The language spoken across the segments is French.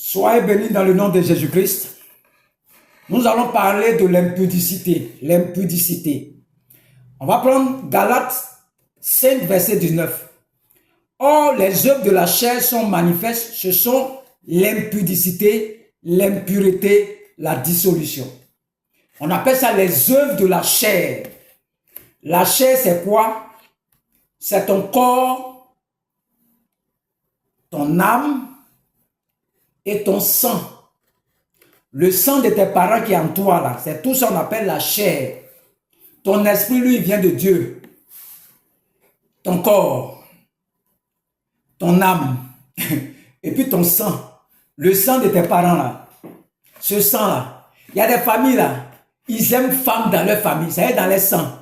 Soyez bénis dans le nom de Jésus-Christ. Nous allons parler de l'impudicité. L'impudicité. On va prendre Galates 5, verset 19. Or, les œuvres de la chair sont manifestes. Ce sont l'impudicité, l'impureté, la dissolution. On appelle ça les œuvres de la chair. La chair, c'est quoi? C'est ton corps, ton âme et ton sang. Le sang de tes parents qui est en toi, là, c'est tout ça qu'on appelle la chair. Ton esprit, lui, vient de Dieu. Ton corps, ton âme, et puis ton sang. Le sang de tes parents, là. Ce sang-là. Il y a des familles, là. Ils aiment femmes dans leur famille. Ça y est, dans les sangs.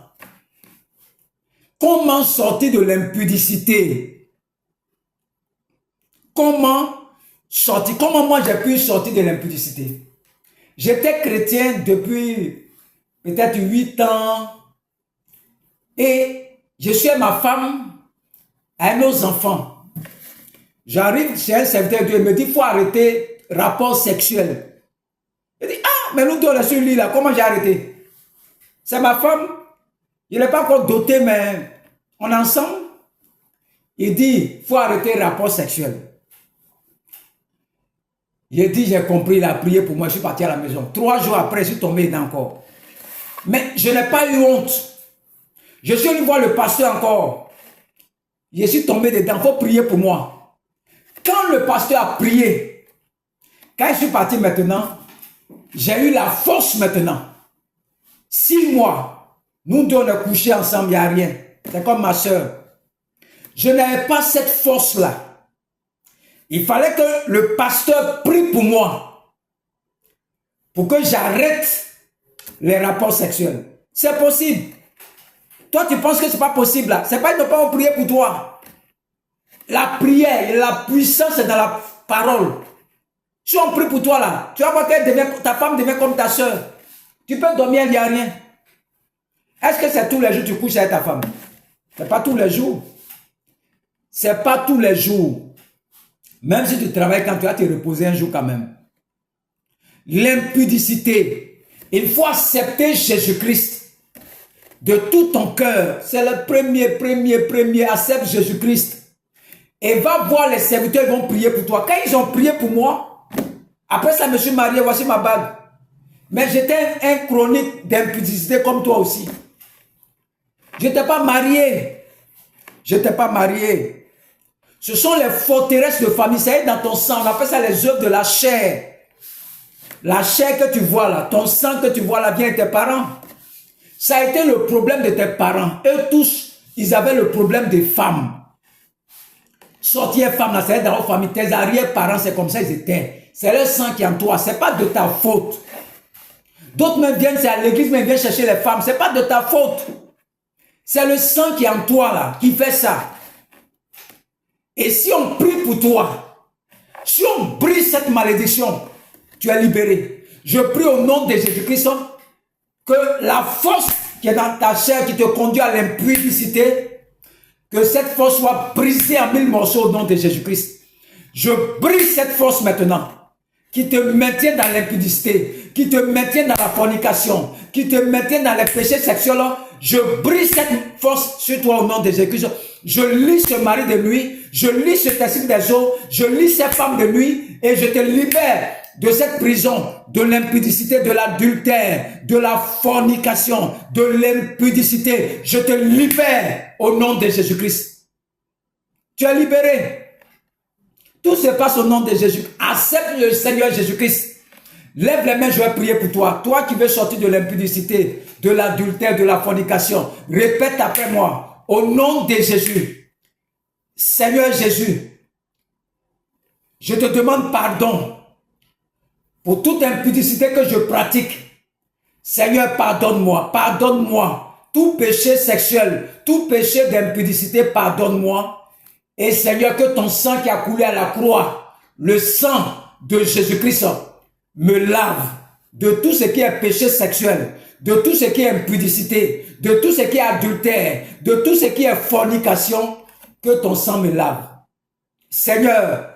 Comment sortir de l'impudicité? Comment sortir? Comment moi j'ai pu sortir de l'impudicité? J'étais chrétien depuis peut-être 8 ans et je suis ma femme, à nos enfants. J'arrive chez un serviteur de Dieu, il me dit il faut arrêter rapport sexuel. Je dis ah, mais nous deux on est sur le lit là, comment j'ai arrêté? C'est ma femme, il n'est pas encore doté, mais on est ensemble. Il dit il faut arrêter rapport sexuel. J'ai dit, j'ai compris, il a prié pour moi, je suis parti à la maison. 3 jours après, je suis tombé dedans encore. Mais je n'ai pas eu honte. Je suis allé voir le pasteur encore. Je suis tombé dedans, il faut prier pour moi. Quand le pasteur a prié, quand je suis parti maintenant, j'ai eu la force maintenant. 6 mois, nous deux on est couchés ensemble, il n'y a rien. C'est comme ma soeur. Je n'avais pas cette force-là. Il fallait que le pasteur prie pour moi, pour que j'arrête les rapports sexuels. C'est possible. Toi, tu penses que ce n'est pas possible là. Ce n'est pas qu'ils ne peuvent pas prier pour toi. La prière et la puissance est dans la parole. Si on prie pour toi là, tu vas voir que ta femme devient comme ta soeur. Tu peux dormir, il n'y a rien. Est-ce que c'est tous les jours que tu couches avec ta femme? Ce n'est pas tous les jours. Ce n'est pas tous les jours. Même si tu travailles quand tu vas te reposer un jour quand même. L'impudicité. Il faut accepter Jésus-Christ de tout ton cœur. C'est le premier. Accepte Jésus-Christ. Et va voir les serviteurs, ils vont prier pour toi. Quand ils ont prié pour moi, après ça, je me suis marié, voici ma bague. Mais j'étais un chronique d'impudicité comme toi aussi. Je n'étais pas marié. Je n'étais pas marié. Ce sont les forteresses de famille. Ça est dans ton sang. On appelle ça les œuvres de la chair. La chair que tu vois là, ton sang que tu vois là vient de tes parents. Ça a été le problème de tes parents. Eux tous, ils avaient le problème des femmes. Sortir femme là, c'est dans leur famille. Tes arrière-parents, c'est comme ça ils étaient. C'est le sang qui est en toi. Ce n'est pas de ta faute. D'autres même viennent, c'est à l'église, mais viennent chercher les femmes. Ce n'est pas de ta faute. C'est le sang qui est en toi là, qui fait ça. Et si on prie pour toi, si on brise cette malédiction, tu es libéré. Je prie au nom de Jésus-Christ que la force qui est dans ta chair, qui te conduit à l'impudicité, que cette force soit brisée en 1000 morceaux au nom de Jésus-Christ. Je brise cette force maintenant, qui te maintient dans l'impudicité, qui te maintient dans la fornication, qui te maintient dans les péchés sexuels. Je brise cette force sur toi au nom de Jésus-Christ. Je lis ce mari de nuit, je lis ce testament des eaux, je lis ces femmes de nuit et je te libère de cette prison, de l'impudicité, de l'adultère, de la fornication, de l'impudicité. Je te libère au nom de Jésus-Christ. Tu es libéré. Tout se passe au nom de Jésus. Accepte le Seigneur Jésus-Christ. Lève les mains, je vais prier pour toi. Toi qui veux sortir de l'impudicité, de l'adultère, de la fornication. Répète après moi. Au nom de Jésus. Seigneur Jésus, je te demande pardon pour toute impudicité que je pratique. Seigneur, pardonne-moi. Pardonne-moi. Tout péché sexuel, tout péché d'impudicité, pardonne-moi. Et Seigneur, que ton sang qui a coulé à la croix, le sang de Jésus-Christ, me lave de tout ce qui est péché sexuel, de tout ce qui est impudicité, de tout ce qui est adultère, de tout ce qui est fornication, que ton sang me lave. Seigneur,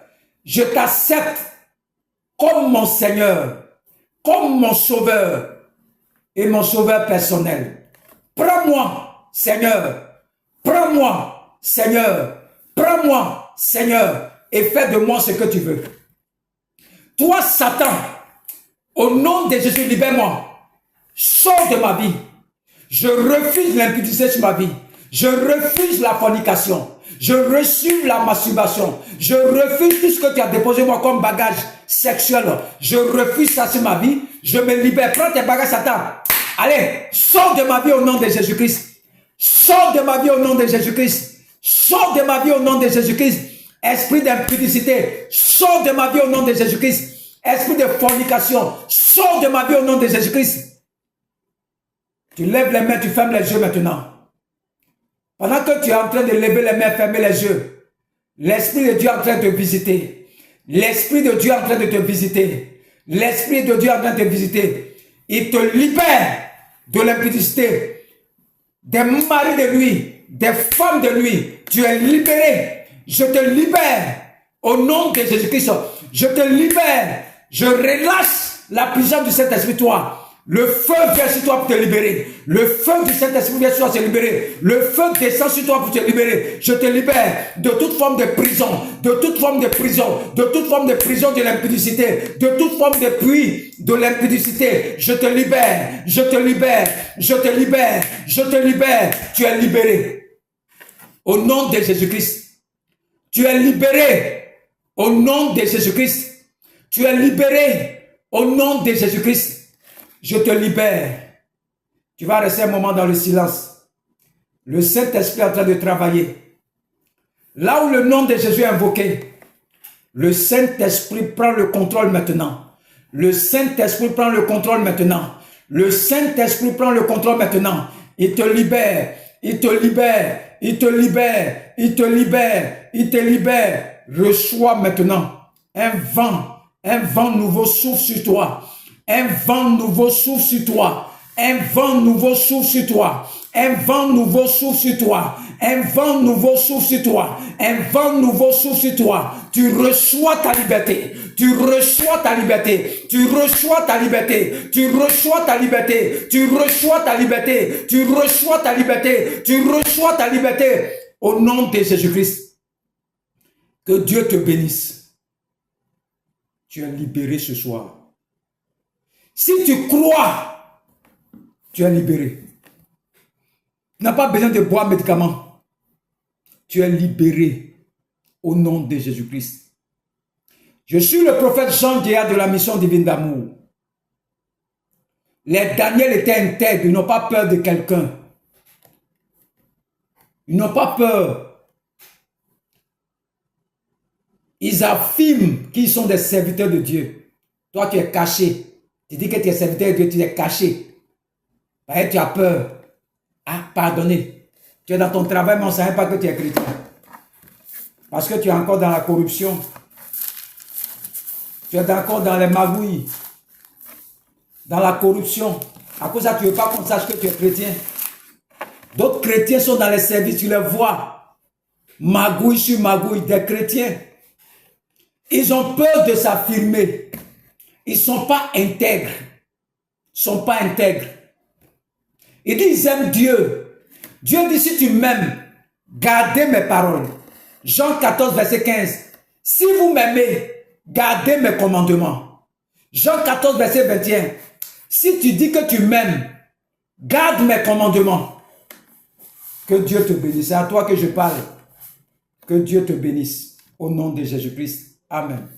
je t'accepte comme mon Seigneur, comme mon Sauveur et mon Sauveur personnel. Prends-moi, Seigneur. Prends-moi, Seigneur. Prends-moi, Seigneur, et fais de moi ce que tu veux. Toi, Satan, au nom de Jésus, libère-moi. Sors de ma vie. Je refuse l'impudicité sur ma vie. Je refuse la fornication. Je refuse la masturbation. Je refuse tout ce que tu as déposé moi comme bagage sexuel. Je refuse ça sur ma vie. Je me libère. Prends tes bagages, Satan. Allez, sors de ma vie au nom de Jésus-Christ. Sors de ma vie au nom de Jésus-Christ. Sors de ma vie au nom de Jésus-Christ. Esprit d'impudicité, sors de ma vie au nom de Jésus-Christ. Esprit de fornication, sors de ma vie au nom de Jésus-Christ. Tu lèves les mains, tu fermes les yeux maintenant. Pendant que tu es en train de lever les mains, fermer les yeux, l'Esprit de Dieu est en train de te visiter. L'Esprit de Dieu est en train de te visiter. L'Esprit de Dieu est en train de te visiter. Il te libère de l'impudicité, des maris de lui, des femmes de lui. Tu es libéré. Je te libère au nom de Jésus-Christ. Je te libère. Je relâche la puissance du Saint-Esprit, toi. Le feu vient sur toi pour te libérer. Le feu du Saint-Esprit vient sur toi pour te libérer. Le feu descend sur toi pour te libérer. Je te libère de toute forme de prison, de toute forme de prison, de toute forme de prison de l'impudicité, de toute forme de puits de l'impudicité. Je te libère, je te libère, je te libère, je te libère. Tu es libéré. Au nom de Jésus-Christ. Tu es libéré au nom de Jésus-Christ. Tu es libéré au nom de Jésus-Christ. Je te libère. Tu vas rester un moment dans le silence. Le Saint-Esprit est en train de travailler. Là où le nom de Jésus est invoqué, le Saint-Esprit prend le contrôle maintenant. Le Saint-Esprit prend le contrôle maintenant. Le Saint-Esprit prend le contrôle maintenant. Il te libère. Il te libère. Il te libère. Il te libère. Il te libère. Reçois maintenant un vent nouveau souffle sur toi. Un vent nouveau souffle sur toi. Un vent nouveau souffle sur toi. Un vent nouveau souffle sur toi. Un vent nouveau souffle sur toi. Un vent nouveau souffle sur toi. Tu reçois ta liberté. Tu reçois ta liberté. Tu reçois ta liberté. Tu reçois ta liberté. Tu reçois ta liberté. Tu reçois ta liberté. Tu reçois ta liberté. Au nom de Jésus-Christ. Que Dieu te bénisse. Tu es libéré ce soir. Si tu crois, tu es libéré. Tu n'as pas besoin de boire médicaments. Tu es libéré au nom de Jésus-Christ. Je suis le prophète Jean Guéa de la mission divine d'amour. Les Daniel étaient intègres, ils n'ont pas peur de quelqu'un. Ils n'ont pas peur. Ils affirment qu'ils sont des serviteurs de Dieu. Toi, tu es caché. Tu dis que tu es serviteur de Dieu, tu es caché. Parce que tu as peur. Ah, pardonnez. Tu es dans ton travail, mais on ne savait pas que tu es chrétien. Parce que tu es encore dans la corruption. Tu es encore dans les magouilles. Dans la corruption. À cause de ça, tu ne veux pas qu'on sache que tu es chrétien. D'autres chrétiens sont dans les services, tu les vois. Magouille sur magouille, des chrétiens. Ils ont peur de s'affirmer. Ils ne sont pas intègres. Ils ne sont pas intègres. Ils disent, ils aiment Dieu. Dieu dit, si tu m'aimes, gardez mes paroles. Jean 14, verset 15. Si vous m'aimez, gardez mes commandements. Jean 14, verset 21. Si tu dis que tu m'aimes, garde mes commandements. Que Dieu te bénisse. C'est à toi que je parle. Que Dieu te bénisse. Au nom de Jésus-Christ. Amen.